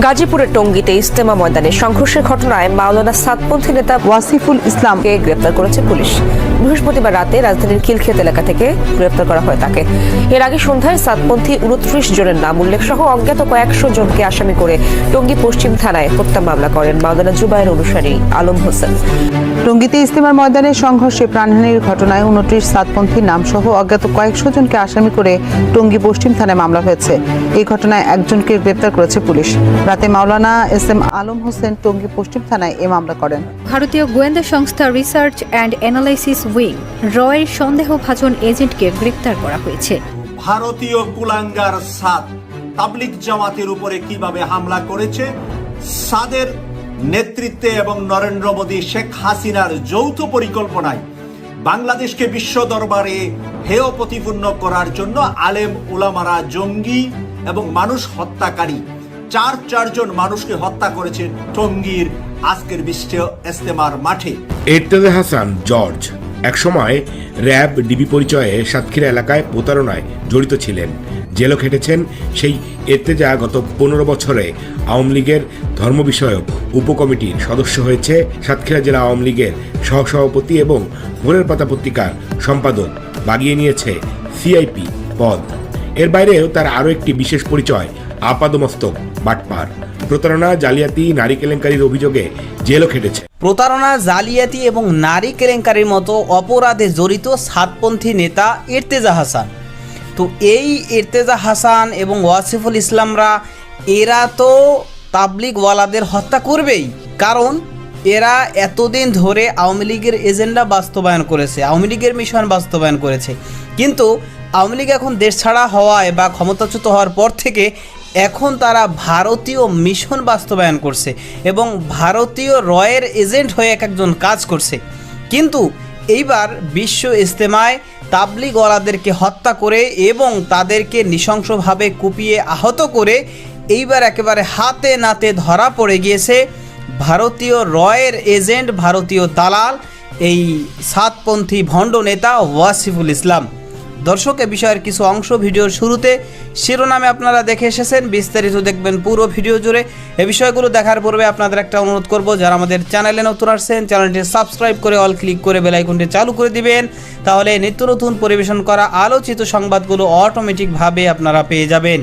গাজীপুরের টঙ্গীতে ইজতেমা ময়দানে সংঘর্ষের ঘটনায় মাওলানা সাতপন্থী নেতা ওয়াসিফুল ইসলামকে গ্রেপ্তার করেছে পুলিশ। বৃহস্পতিবার রাতে রাজধানীর খিলক্ষেত এলাকা থেকে গ্রেপ্তার করা হয় তাকে। এর আগে সন্ধ্যায় সাতপন্থী 29 জনের নাম উল্লেখ সহ অজ্ঞাত কয়েকশো জনকে আসামি করে টঙ্গী পশ্চিম থানায় হত্যা মামলা করেন মাওলানা জুবায়ের অনুসারী আলম হোসেন। টঙ্গীতে ইজতেমার ময়দানে সংঘর্ষে প্রাণহানির ঘটনায় 29 সাতপন্থী নামসহ অজ্ঞাত কয়েকশো জনকে আসামি করে টঙ্গী পশ্চিম থানায় মামলা হয়েছে। এই ঘটনায় একজনকে গ্রেপ্তার করেছে পুলিশ। রাতে মাওলানা এস.এম. আলম হোসেন টঙ্গী পশ্চিম থানায় এ মামলা করেন। ভারতীয় গোয়েন্দা সংস্থা রিসার্চ অ্যান্ড অ্যানালাইসিস উইং রয়ের সন্দেহভাজন এজেন্টকে গ্রেপ্তার করা হয়েছে। ভারতীয় কুলাঙ্গার সাদ তাবলিগ জামাতের উপরে কিভাবে হামলা করেছে, সাদের নেতৃত্বে এবং নরেন্দ্র মোদী শেখ হাসিনার যৌথ পরিকল্পনায় বাংলাদেশকে বিশ্ব দরবারে হেয় প্রতিপন্ন করার জন্য আলেম উলামারা জঙ্গি এবং মানুষ হত্যাকারী চারজন মানুষকে হত্যা করেছে টঙ্গীর আজকের বিশ্ব ইজতেমার মাঠে। ইরতেজা হাসান জর্জ একসময় র্যাব ডিবি পরিচয়ে সাতক্ষীরা এলাকায় প্রতারণায় জড়িত ছিলেন। জেলও খেটেছেন সেই ইরতেজা গত 15 বছরে আওয়ামী লীগের ধর্ম বিষয়ক উপকমিটির সদস্য হয়েছে, সাতক্ষীরা জেলা আওয়ামী লীগের সহসভাপতি এবং ভোরের পাতা পত্রিকার সম্পাদক বাগিয়ে নিয়েছে সিআইপি পদ। এর বাইরেও তার আরও একটি বিশেষ পরিচয় আপাদমস্তক বাটপার। প্রতারণা, জালিয়াতি, নারী কেলেঙ্কারির অভিযোগে জেলও খেটেছে। প্রতারণা, জালিয়াতি এবং নারী কেলেঙ্কারির মতো অপরাধে জড়িত সাতপন্থী নেতা ইরতেজা হাসান। তো এই ইরতেজা হাসান এবং ওয়াসিফুল ইসলামরা এরা তো তাবলিগওয়ালাদের হত্যা করবেই, কারণ এরা এতদিন ধরে আওয়ামী লীগের এজেন্ডা বাস্তবায়ন করেছে, আওয়ামী লীগের মিশন বাস্তবায়ন করেছে। কিন্তু আওয়ামী লীগ এখন দেশ ছাড়া হওয়ায় বা ক্ষমতাচ্যুত হওয়ার পর থেকে এখন তারা ভারতীয় মিশন বাস্তবায়ন করছে এবং ভারতীয় রয়ের এজেন্ট হয়ে একজন কাজ করছে। কিন্তু এইবার বিশ্ব ইজতেমায় তাবলিগওয়ালাদেরকে হত্যা করে এবং তাদেরকে নৃশংসভাবে কুপিয়ে আহত করে এইবার একেবারে হাতে নাতে ধরা পড়ে গিয়েছে ভারতীয় রয়ের এজেন্ট, ভারতীয় দালাল, এই সাতপন্থী ভণ্ড নেতা ওয়াসিফুল ইসলাম। দর্শক, এ বিষয়ের কিছু অংশ ভিডিওর শুরুতে শিরোনামে আপনারা দেখে এসেছেন, বিস্তারিত দেখবেন পুরো ভিডিও জুড়ে। এ বিষয়গুলো দেখার পূর্বে আপনাদের একটা অনুরোধ করব, যারা আমাদের চ্যানেলে নতুন আসছেন চ্যানেলটি সাবস্ক্রাইব করে অল ক্লিক করে বেল আইকনটি চালু করে দিবেন, তাহলে নিত্য নতুন পরিবেশন করা আলোচিত সংবাদগুলো অটোমেটিকভাবে আপনারা পেয়ে যাবেন।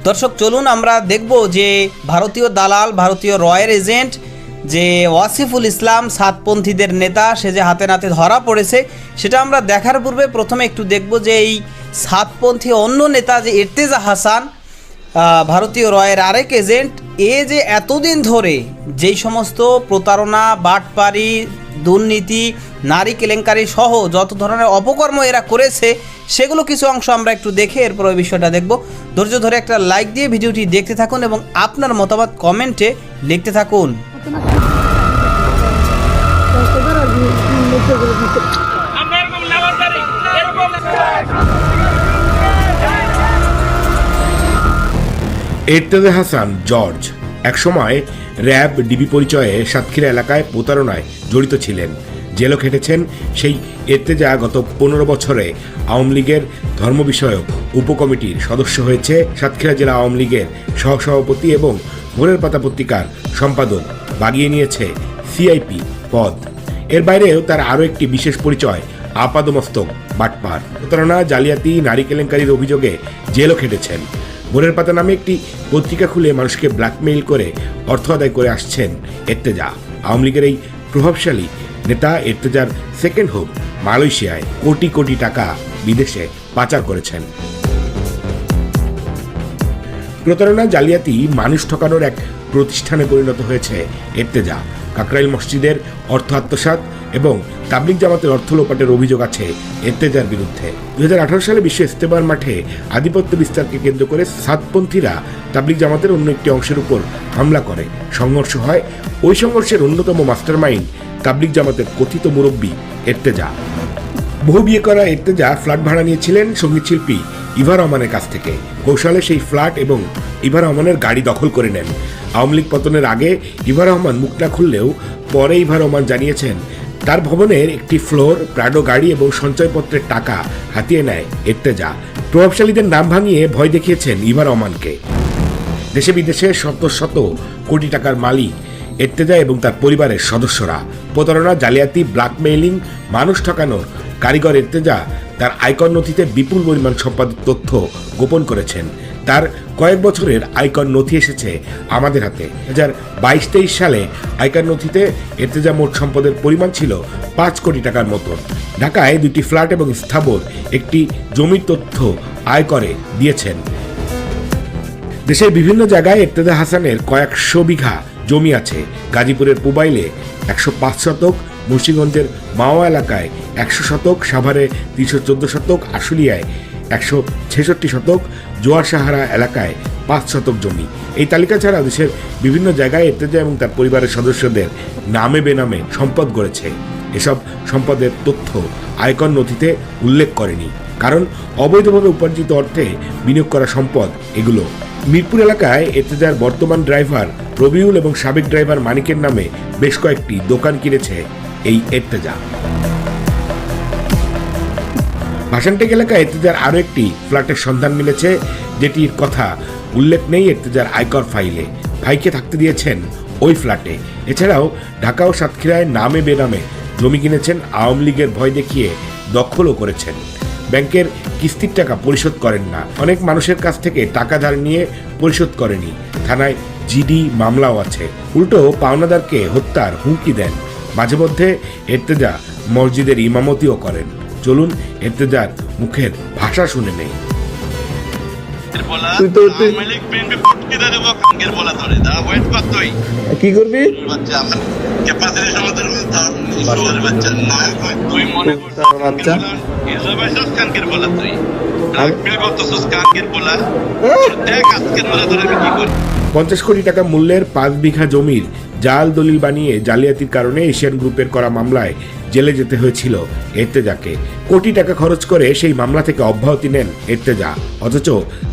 দর্শক, চলুন আমরা দেখব যে ভারতীয় দালাল, ভারতীয় রয়ের এজেন্ট যে ওয়াসিফুল ইসলাম সাতপন্থীদের নেতা, সে যে হাতে নাতে ধরা পড়েছে সেটা আমরা দেখার পূর্বে প্রথমে একটু দেখব যে এই সাতপন্থী অন্য নেতা যে ইরতেজা হাসান, ভারতীয় রয়ের আরেক এজেন্ট, এ যে এতদিন ধরে যেই সমস্ত প্রতারণা, বাটপারি, দুর্নীতি, নারী কেলেঙ্কারি সহ যত ধরনের অপকর্ম এরা করেছে সেগুলো কিছু অংশ আমরা একটু দেখে এরপর ওই বিষয়টা দেখব। ধৈর্য ধরে একটা লাইক দিয়ে ভিডিওটি দেখতে থাকুন এবং আপনার মতামত কমেন্টে লিখতে থাকুন। ইরতেজা হাসান জর্জ একসময় র্যাব ডিবি পরিচয়ে সাতক্ষীরা এলাকায় প্রতারণায় জড়িত ছিলেন। জেলও খেটেছেন সেই ইরতেজা গত 15 বছরে আওয়ামী লীগের ধর্ম বিষয়ক উপকমিটির সদস্য হয়েছে, সাতক্ষীরা জেলা আওয়ামী লীগের সহসভাপতি এবং ভোরের পাতা পত্রিকার সম্পাদক বাগিয়ে নিয়েছে সিআইপি পদ। এর বাইরেও তার আরও একটি বিশেষ পরিচয় আপাদমস্তক বাটপার। প্রতারণা, জালিয়াতি, নারী কেলেঙ্কারির অভিযোগে জেলও খেটেছেন। ভোরের পাতা নামে একটি পত্রিকা খুলে মানুষকে ব্ল্যাকমেইল করে অর্থ আদায় করে আসছেন ইরতেজা। আওয়ামী লীগের এই প্রভাবশালী নেতা ইরতেজার সেকেন্ড হোম মালয়েশিয়ায় কোটি কোটি টাকা বিদেশে পাচার করেছেন। প্রতারণা, জালিয়াতি, মানুষ ঠকানোর এক প্রতিষ্ঠানে পরিণত হয়েছে ইরতেজা। কাকরাইল মসজিদের অর্থ আত্মসাৎ এবং তাবলিগ জামাতের অর্থ লোপাটের অভিযোগ আছে ইরতেজার বিরুদ্ধে। 2018 সালে বিশ্ব ইজতেমার মাঠে আধিপত্য বিস্তারকে কেন্দ্র করে সাতপন্থীরা তাবলিগ জামাতের অন্য একটি অংশের উপর হামলা করে সংঘর্ষ হয়। ওই সংঘর্ষের অন্যতম মাস্টারমাইন্ড তাবলিগ জামাতের কথিত মুরব্বী ইরতেজা। বহু বিয়ে করা ইরতেজা ফ্ল্যাট ভাড়া নিয়েছিলেন সঙ্গীত শিল্পী ইভা রহমানের কাছ থেকে। কৌশলে সেই ফ্ল্যাট এবং ইভা রহমানের গাড়ি দখল করে নেন। আওয়ামী লীগ পতনের আগে ইভা রহমান মুখ না খুললেও পরে ইভা রহমান জানিয়েছেন তার ভবনের একটি ফ্লোর, প্রাডো গাড়ি এবং সঞ্চয়পত্রের টাকা হাতিয়ে নেয় ইরতেজা। প্রভাবশালীদের নাম ভাঙিয়ে ভয় দেখিয়েছেন ইভা রহমানকে। দেশে বিদেশে শত শত কোটি টাকার মালিক এর্তেজা এবং তার পরিবারের সদস্যরা। প্রতারণা, জালিয়াতি, ব্ল্যাকমেইলিং, মানুষ ঠকানোর কারিগর এর্তেজা তার আয়কর নথিতে বিপুল পরিমাণ সম্পাদিত তথ্য গোপন করেছেন। তার কয়েক বছরের আয়কর নথি এসেছে আমাদের হাতে। 2022-23 সালে আয়কর নথিতে এর্তেজা মোট সম্পদের পরিমাণ ছিল 5 কোটি টাকার মতো। ঢাকায় 2টি ফ্ল্যাট এবং স্থাবর একটি জমির তথ্য আয়করে দিয়েছেন। দেশের বিভিন্ন জায়গায় এর্তেজা হাসানের কয়েকশো বিঘা জমি আছে। গাজীপুরের পুবাইলে 105 শতক, মুন্সিগঞ্জের মাওয়া এলাকায় 100 শতক, সাভারে 314 শতক, আশুলিয়ায় 166 শতক, জোয়ার সাহারা এলাকায় 5 শতক জমি। এই তালিকা ছাড়া দেশের বিভিন্ন জায়গায় এর্তেজা এবং তার পরিবারের সদস্যদের নামে বেনামে সম্পদ গড়েছে। এসব সম্পদের তথ্য আয়কর নথিতে উল্লেখ করেনি, কারণ অবৈধভাবে উপার্জিত অর্থে বিনিয়োগ করা সম্পদ এগুলো। মিরপুর এলাকায় এর্তেজার বর্তমান ড্রাইভার রবিউল এবং সাবেক ড্রাইভার মানিকের নামে বেশ কয়েকটি দোকান কিনেছে এই এর্তেজা। ভাসানটেক এলাকায় এর্তেজার আরও একটি ফ্ল্যাটের সন্ধান মিলেছে, যেটির কথা উল্লেখ নেই এর্তেজার আয়কর ফাইলে। ভাইকে থাকতে দিয়েছেন ওই ফ্ল্যাটে। এছাড়াও ঢাকা ও সাতক্ষীরায় নামে বেনামে জমি কিনেছেন, আওয়ামী লীগের ভয় দেখিয়ে দখলও করেছেন। ব্যাংকের কিস্তির টাকা পরিশোধ করেন না, অনেক মানুষের কাছ থেকে টাকা ধার নিয়ে পরিশোধ করেনি। থানায় জিডি মামলাও আছে। উল্টো পাওনাদারকে হত্যার হুমকি দেন। মাঝে মধ্যে এর্তেজা মসজিদের ইমামতিও করেন। চলুন এর্তেজার মুখের ভাষা শুনে নেই। কি করবি? বাচ্চা 50 কোটি টাকা মূল্যের 5 বিঘা জমির জাল দলিল বানিয়ে জালিয়াতির কারণে এশিয়ান গ্রুপের করা মামলায় জেলে যেতে হয়েছিল এর্তেজাকে। কোটি টাকা খরচ করে সেই মামলা থেকে অব্যাহতি নেন এর্তেজা, অথচ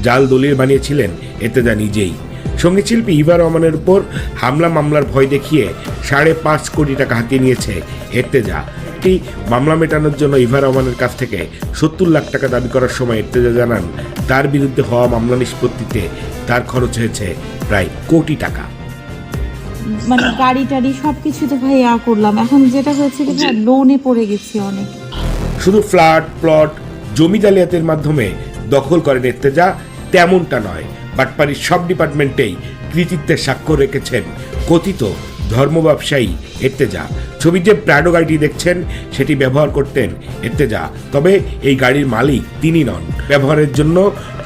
জাল দলিল বানিয়েছিলেন এর্তেজা নিজেই। সঙ্গীত শিল্পী ইভা রহমানের উপর হামলা মামলার ভয় দেখিয়ে 5.5 কোটি টাকা হাতিয়ে নিয়েছে এর্তেজা। একটি মামলা মেটানোর জন্য ইভা রহমানের কাছ থেকে 70 লাখ টাকা দাবি করার সময় এর্তেজা জানান তার বিরুদ্ধে হওয়া মামলা নিষ্পত্তিতে তার খরচ হয়েছে প্রায় কোটি টাকা। মানে গাড়ি টাড়ি সবকিছু তো ভাই করলাম, এখন যেটা হয়েছে কি ভাই লোনে পড়ে গেছি অনেক। শুধু ফ্ল্যাট প্লট জমি জালিয়াতির মাধ্যমে দখল করেন এর্তেজা তেমনটা নয়, বাটপাড়ির সব ডিপার্টমেন্টেই কৃতিত্বের স্বাক্ষর রেখেছেন কথিত ধর্ম ব্যবসায়ী এর্তেজা। ছবির যে প্রাডো গাড়িটি দেখছেন সেটি ব্যবহার করতেন এর্তেজা, তবে এই গাড়ির মালিক তিনি নন। ব্যবহারের জন্য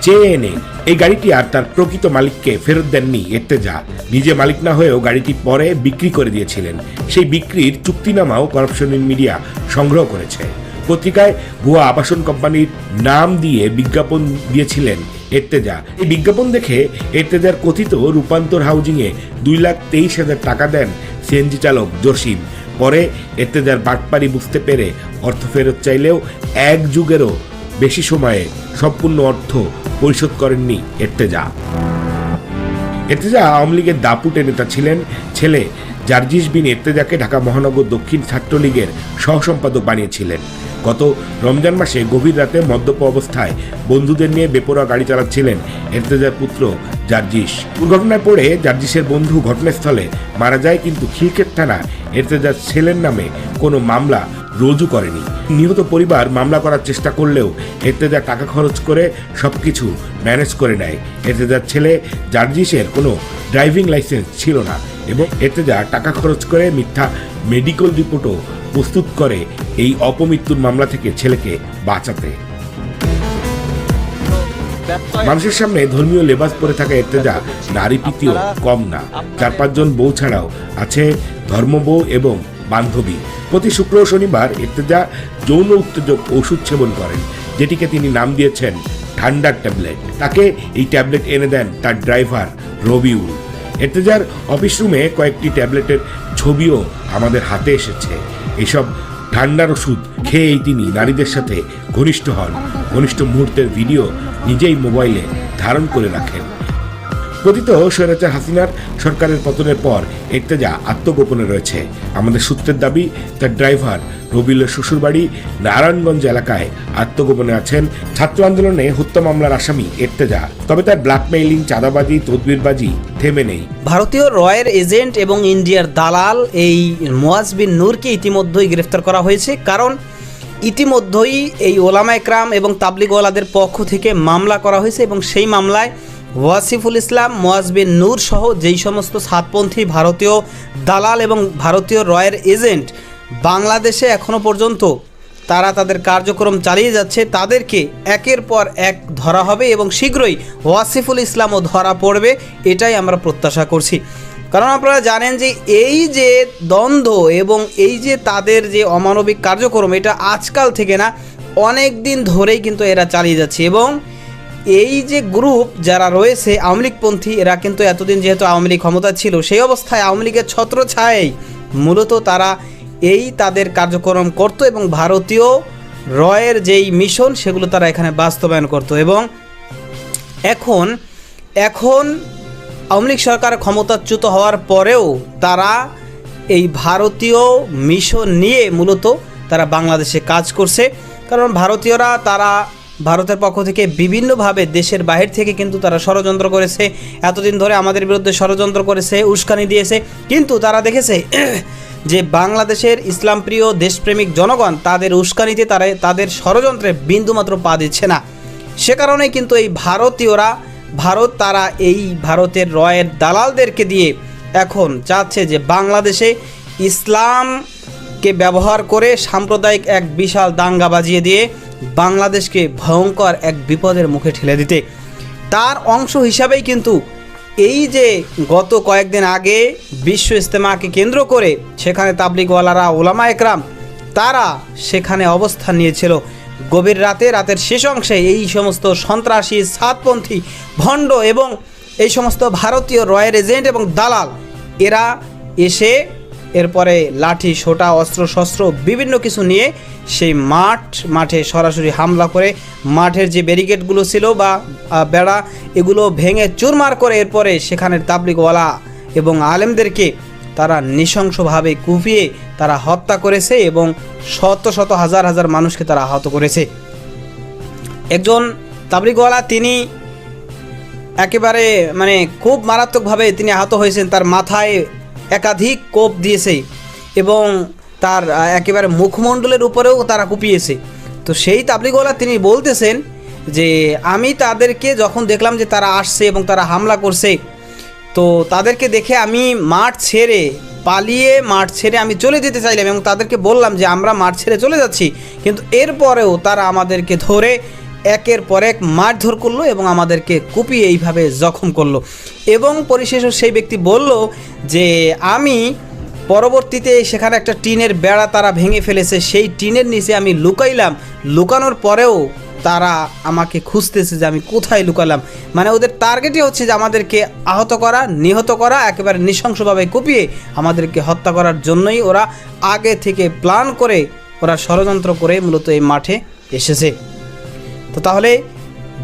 চেয়ে এনে এই গাড়িটি আর তার প্রকৃত মালিককে ফেরত দেননি এর্তেজা। নিজে মালিক না হয়েও গাড়িটি পরে বিক্রি করে দিয়েছিলেন। সেই বিক্রির চুক্তিনামাও করাপশন মিডিয়া সংগ্রহ করেছে। পত্রিকায় ভুয়া আবাসন কোম্পানির নাম দিয়ে বিজ্ঞাপন দিয়েছিলেন এর্তেজা। এই বিজ্ঞাপন দেখে এর্তেজার কথিত রূপান্তর হাউজিংয়ে 2,23,000 টাকা দেন সিএনজি চালক জসিম। পরে এর্তেজার বাটপারি বুঝতে পেরে অর্থ ফেরত চাইলেও 1 যুগেরও বেশি সময়ে সম্পূর্ণ অর্থ পরিশোধ করেননি এর্তেজা। এর্তেজা আওয়ামী লীগের দাপুটে নেতা ছিলেন। ছেলে জার্জিস বিন এর্তেজাকে ঢাকা মহানগর দক্ষিণ ছাত্রলীগের সহসম্পাদক বানিয়েছিলেন। গত রমজান মাসে গভীর রাতে মদ্যপ অবস্থায় বন্ধুদের নিয়ে বেপরোয়া গাড়ি চালাচ্ছিলেন এর্তেজার পুত্র জার্জিস। দুর্ঘটনায় পড়ে জার্জিসের বন্ধু ঘটনাস্থলে মারা যায়, কিন্তু খিলক্ষেত থানা এর্তেজার ছেলের নামে কোনো মামলা রুজু করেনি। নিহত পরিবার মামলা করার চেষ্টা করলেও এর্তেজা টাকা খরচ করে সবকিছু ম্যানেজ করে নেয়। এর্তেজার ছেলে জার্জিসের কোনো ড্রাইভিং লাইসেন্স ছিল না এবং এর্তেজা টাকা খরচ করে মিথ্যা মেডিকেল রিপোর্টও প্রস্তুত করে এই অপমৃত্যুর মামলা থেকে ছেলেকে বাঁচাতে। মানুষের সামনে ধর্মীয় লেবাস পরে থাকা এর্তেজা নারী প্রীতিও কম না। 4-5 জন বউ ছাড়াও আছে ধর্মবউ এবং বান্ধবী। প্রতি শুক্র ও শনিবার এর্তেজা যৌন উত্তেজক ওষুধ সেবন করেন, যেটিকে তিনি নাম দিয়েছেন ঠান্ডার ট্যাবলেট। তাকে এই ট্যাবলেট এনে দেন তার ড্রাইভার রবিউল। এর্তেজার অফিস রুমে কয়েকটি ট্যাবলেটের ছবিও আমাদের হাতে এসেছে। এসব ঠান্ডার ওষুধ খেয়েই তিনি নারীদের সাথে ঘনিষ্ঠ হন। ঘনিষ্ঠ মুহূর্তের ভিডিও নিজেই মোবাইলে ধারণ করে রাখেন। কথিত স্বৈরাচার হাসিনার সরকারের পতনের পর ইর্তেজা আত্মগোপনে রয়েছে। আমাদের সূত্রের দাবি, তার ড্রাইভার রবিউলের শ্বশুরবাড়ি নারায়ণগঞ্জ এলাকায় আত্মগোপনে আছেন ছাত্র আন্দোলনে হত্যা মামলার আসামি ইর্তেজা। তবে তার ব্ল্যাকমেইলিং, চাঁদাবাজি, তদবিরবাজি থেমে নেই। ভারতীয় রয়ের এজেন্ট এবং ইন্ডিয়ার দালাল এই মুয়াজ বিন নূরকে ইতিমধ্যেই গ্রেফতার করা হয়েছে, কারণ ইতিমধ্যেই এই ওলামা একরাম এবং তাবলিগওয়ালাদের পক্ষ থেকে মামলা করা হয়েছে এবং সেই মামলায় ওয়াসিফুল ইসলাম, মুয়াজ বিন নূর সহ যেই সমস্ত সাতপন্থী ভারতীয় দালাল এবং ভারতীয় রয়ের এজেন্ট বাংলাদেশে এখনও পর্যন্ত তারা তাদের কার্যক্রম চালিয়ে যাচ্ছে, তাদেরকে একের পর এক ধরা হবে এবং শীঘ্রই ওয়াসিফুল ইসলামও ধরা পড়বে, এটাই আমরা প্রত্যাশা করছি। কারণ আপনারা জানেন যে এই যে দ্বন্দ্ব এবং এই যে তাদের যে অমানবিক কার্যক্রম, এটা আজকাল থেকে না, অনেক দিন ধরেই কিন্তু এরা চালিয়ে যাচ্ছে। এবং এই যে গ্রুপ যারা রয়েছে আওয়ামী লীগপন্থী, এরা কিন্তু এতদিন যেহেতু আওয়ামী লীগ ক্ষমতা ছিল, সেই অবস্থায় আওয়ামী লীগের ছত্রছায়ায় মূলত তারা এই তাদের কার্যক্রম করত এবং ভারতীয় রয়ের যেই মিশন সেগুলো তারা এখানে বাস্তবায়ন করত। এবং এখন আওয়ামী লীগ সরকার ক্ষমতাচ্যুত হওয়ার পরেও তারা এই ভারতীয় মিশন নিয়ে মূলত তারা বাংলাদেশে কাজ করছে। কারণ ভারতীয়রা তারা ভারতের পক্ষ থেকে বিভিন্নভাবে দেশের বাহির থেকে কিন্তু তারা ষড়যন্ত্র করেছে, এতদিন ধরে আমাদের বিরুদ্ধে ষড়যন্ত্র করেছে, উস্কানি দিয়েছে, কিন্তু তারা দেখেছে যে বাংলাদেশের ইসলামপ্রিয় দেশপ্রেমিক জনগণ তাদের উস্কানিতে তাদের ষড়যন্ত্রে বিন্দুমাত্র পা দিচ্ছে না। সে কারণেই কিন্তু এই তারা এই ভারতের রয়ের দালালদেরকে দিয়ে এখন চাচ্ছে যে বাংলাদেশে ইসলামকে ব্যবহার করে সাম্প্রদায়িক এক বিশাল দাঙ্গা বাজিয়ে দিয়ে বাংলাদেশকে ভয়ঙ্কর এক বিপদের মুখে ঠেলে দিতে। তার অংশ হিসাবেই কিন্তু এই যে গত কয়েকদিন আগে বিশ্ব ইজতেমাকে কেন্দ্র করে সেখানে তাবলিগওয়ালারা, ওলামা একরাম তারা সেখানে অবস্থান নিয়েছিল। গভীর রাতের শেষ অংশে এই সমস্ত সন্ত্রাসী, সাতপন্থী, ভণ্ড এবং এই সমস্ত ভারতীয় রয়ের এজেন্ট এবং দালাল এরা এসে এরপরে লাঠি, সোটা, অস্ত্রশস্ত্র বিভিন্ন কিছু নিয়ে সেই মাঠে সরাসরি হামলা করে মাঠের যে ব্যারিকেডগুলো ছিল বা বেড়া, এগুলো ভেঙে চুরমার করে এরপরে সেখানের তাবলিগওয়ালা এবং আলেমদেরকে তারা নৃশংসভাবে কুপিয়ে তারা হত্যা করেছে এবং শত শত হাজার হাজার মানুষকে তারা আহত করেছে। একজন তাবলিগওয়ালা তিনি একেবারে খুব মারাত্মকভাবে তিনি আহত হয়েছেন, তার মাথায় একাধিক কোপ দিয়েছে এবং তার একেবারে মুখমণ্ডলের উপরেও তারা কুপিয়েছে। তো সেই তাবলিগওয়ালা তিনি বলতেছেন যে আমি তাদেরকে যখন দেখলাম যে তারা আসছে এবং তারা হামলা করছে, তো তাদেরকে দেখে আমি মাঠ ছেড়ে আমি চলে যেতে চাইলাম এবং তাদেরকে বললাম যে আমরা মাঠ ছেড়ে চলে যাচ্ছি, কিন্তু এরপরেও তারা আমাদেরকে ধরে একের পর এক মারধর করলো এবং আমাদেরকে কুপিয়ে এইভাবে জখম করলো। এবং পরিশেষে সেই ব্যক্তি বলল যে আমি পরবর্তীতে সেখানে একটা টিনের বেড়া তারা ভেঙে ফেলেছে, সেই টিনের নিচে আমি লুকাইলাম, লুকানোর পরেও তারা আমাকে খুঁজতেছে যে আমি কোথায় লুকালাম। ওদের টার্গেটই হচ্ছে যে আমাদেরকে আহত করা, নিহত করা, একেবারে নৃশংসভাবে কুপিয়ে আমাদেরকে হত্যা করার জন্যই ওরা আগে থেকে প্ল্যান করে, ওরা ষড়যন্ত্র করে মূলত এই মাঠে এসেছে। তো তাহলে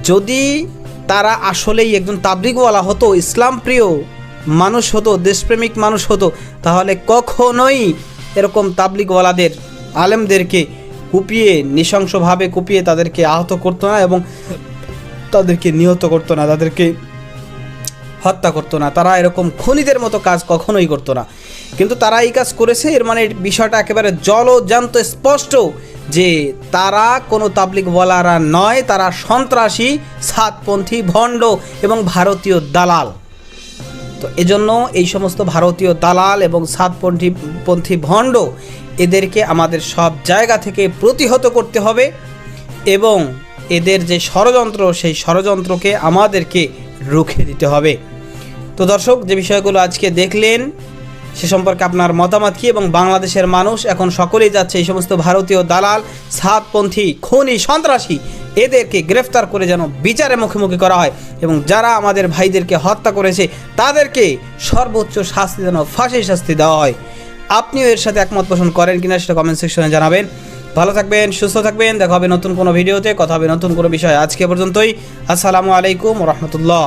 যদি তারা আসলেই একজন তাবলিগওয়ালা হতো, ইসলাম প্রিয় মানুষ হতো, দেশপ্রেমিক মানুষ হতো, তাহলে কখনোই এরকম তাবলিগওয়ালাদের, আলেমদেরকে কুপিয়ে, নৃশংসভাবে কুপিয়ে তাদেরকে আহত করতো না এবং তাদেরকে নিহত করতো না, তাদেরকে হত্যা করতো না। তারা এরকম খুনিদের মতো কাজ কখনোই করতো না, কিন্তু তারা এই কাজ করেছে। এর বিষয়টা একেবারে জলজ্যান্ত স্পষ্ট যে তারা কোনো তাবলিগওয়ালারা নয়, তারা সন্ত্রাসী, সাতপন্থী, ভণ্ড এবং ভারতীয় দালাল। তো এজন্য এই সমস্ত ভারতীয় দালাল এবং সাতপন্থী ভণ্ড এদেরকে আমাদের সব জায়গা থেকে প্রতিহত করতে হবে এবং এদের যে ষড়যন্ত্র, সেই ষড়যন্ত্রকে আমাদেরকে রুখে দিতে হবে। তো দর্শক, যে বিষয়গুলো আজকে দেখলেন সে সম্পর্কে আপনার মতামত কি? এবং বাংলাদেশের মানুষ এখন সকলেই যাচ্ছে এই সমস্ত ভারতীয় দালাল, সাতপন্থী, খুনি, সন্ত্রাসী এদেরকে গ্রেফতার করে যেন বিচারের মুখোমুখি করা হয় এবং যারা আমাদের ভাইদেরকে হত্যা করেছে তাদেরকে সর্বোচ্চ শাস্তি যেন ফাঁসির শাস্তি দেওয়া হয়। আপনিও এর সাথে একমত পোষণ করেন কিনা সেটা কমেন্ট সেকশনে জানাবেন। ভালো থাকবেন, সুস্থ থাকবেন, দেখা হবে নতুন কোনো ভিডিওতে, কথা হবে নতুন কোনো বিষয়। আজকে পর্যন্তই। আসসালামু আলাইকুম ওয়া রাহমাতুল্লাহ।